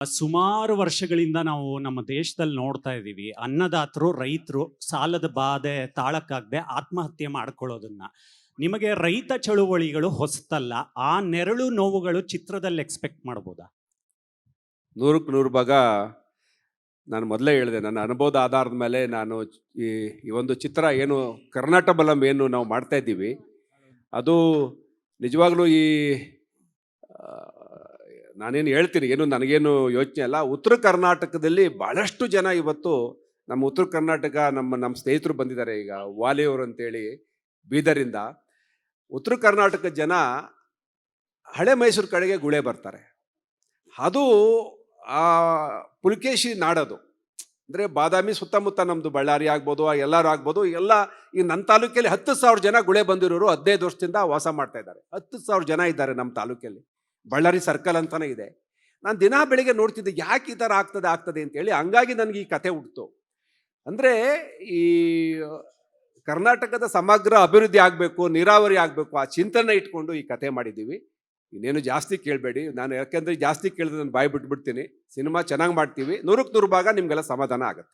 ಸುಮಾರು ವರ್ಷಗಳಿಂದ ನಾವು ನಮ್ಮ ದೇಶದಲ್ಲಿ ನೋಡ್ತಾ ಇದ್ದೀವಿ. ಅನ್ನದಾತರು, ರೈತರು ಸಾಲದ ಬಾಧೆ ತಾಳಕ್ಕಾಗದೆ ಆತ್ಮಹತ್ಯೆ ಮಾಡ್ಕೊಳ್ಳೋದನ್ನ. ನಿಮಗೆ ರೈತ ಚಳುವಳಿಗಳು ಹೊಸತಲ್ಲ. ಆ ನೆರಳು ನೋವುಗಳು ಚಿತ್ರದಲ್ಲಿ ಎಕ್ಸ್ಪೆಕ್ಟ್ ಮಾಡ್ಬೋದಾ? 100ಕ್ಕೆ 100 ಭಾಗ ನಾನು ಮೊದಲೇ ಹೇಳಿದೆ. ನನ್ನ ಅನುಭವದ ಆಧಾರದ ಮೇಲೆ ನಾನು ಈ ಈ ಒಂದು ಚಿತ್ರ ಏನು ಕರ್ನಾಟಕ ಬಲಂ ಏನು ನಾವು ಮಾಡ್ತಾ ಇದ್ದೀವಿ, ಅದು ನಿಜವಾಗ್ಲೂ ಆ, ನಾನೇನು ಹೇಳ್ತೀನಿ, ಏನು ನನಗೇನು ಯೋಚನೆ ಅಲ್ಲ. ಉತ್ತರ ಕರ್ನಾಟಕದಲ್ಲಿ ಭಾಳಷ್ಟು ಜನ ಇವತ್ತು ನಮ್ಮ ಉತ್ತರ ಕರ್ನಾಟಕ ನಮ್ಮ ಸ್ನೇಹಿತರು ಬಂದಿದ್ದಾರೆ. ಈಗ ವಾಲಿಯವರು ಅಂತೇಳಿ ಬೀದರಿಂದ ಉತ್ತರ ಕರ್ನಾಟಕ ಜನ ಹಳೆ ಮೈಸೂರು ಕಡೆಗೆ ಗುಳೆ ಬರ್ತಾರೆ. ಅದು ಆ ಪುಲಕೇಶಿ ನಾಡದು. ಅಂದರೆ ಬಾದಾಮಿ ಸುತ್ತಮುತ್ತ ನಮ್ಮದು ಬಳ್ಳಾರಿ ಆಗ್ಬೋದು, ಎಲ್ಲರೂ ಆಗ್ಬೋದು, ಎಲ್ಲ ಈ ನನ್ನ ತಾಲೂಕಲ್ಲಿ 10,000 ಜನ ಗುಳೆ ಬಂದಿರೋರು 15 ವರ್ಷದಿಂದ ವಾಸ ಮಾಡ್ತಾ ಇದ್ದಾರೆ. 10,000 ಜನ ಇದ್ದಾರೆ ನಮ್ಮ ತಾಲೂಕಲ್ಲಿ. ಬಳ್ಳಾರಿ ಸರ್ಕಲ್ ಅಂತಲೇ ಇದೆ. ನಾನು ದಿನ ಬೆಳಿಗ್ಗೆ ನೋಡ್ತಿದ್ದೆ ಯಾಕೆ ಈ ಥರ ಆಗ್ತದೆ ಅಂತೇಳಿ. ಹಂಗಾಗಿ ನನಗೆ ಈ ಕಥೆ ಹುಟ್ಟಿತು. ಅಂದರೆ ಈ ಕರ್ನಾಟಕದ ಸಮಗ್ರ ಅಭಿವೃದ್ಧಿ ಆಗಬೇಕು, ನೀರಾವರಿ ಆಗಬೇಕು, ಆ ಚಿಂತನೆ ಇಟ್ಕೊಂಡು ಈ ಕಥೆ ಮಾಡಿದ್ದೀವಿ. ಇನ್ನೇನು ಜಾಸ್ತಿ ಕೇಳಬೇಡಿ. ನಾನು ಯಾಕೆಂದರೆ ಜಾಸ್ತಿ ಕೇಳಿದ್ರೆ ನಾನು ಬಾಯಿ ಬಿಟ್ಬಿಡ್ತೀನಿ. ಸಿನಿಮಾ ಚೆನ್ನಾಗಿ ಮಾಡ್ತೀವಿ. 100ಕ್ಕೆ 100 ಭಾಗ ನಿಮಗೆಲ್ಲ ಸಮಾಧಾನ ಆಗುತ್ತೆ.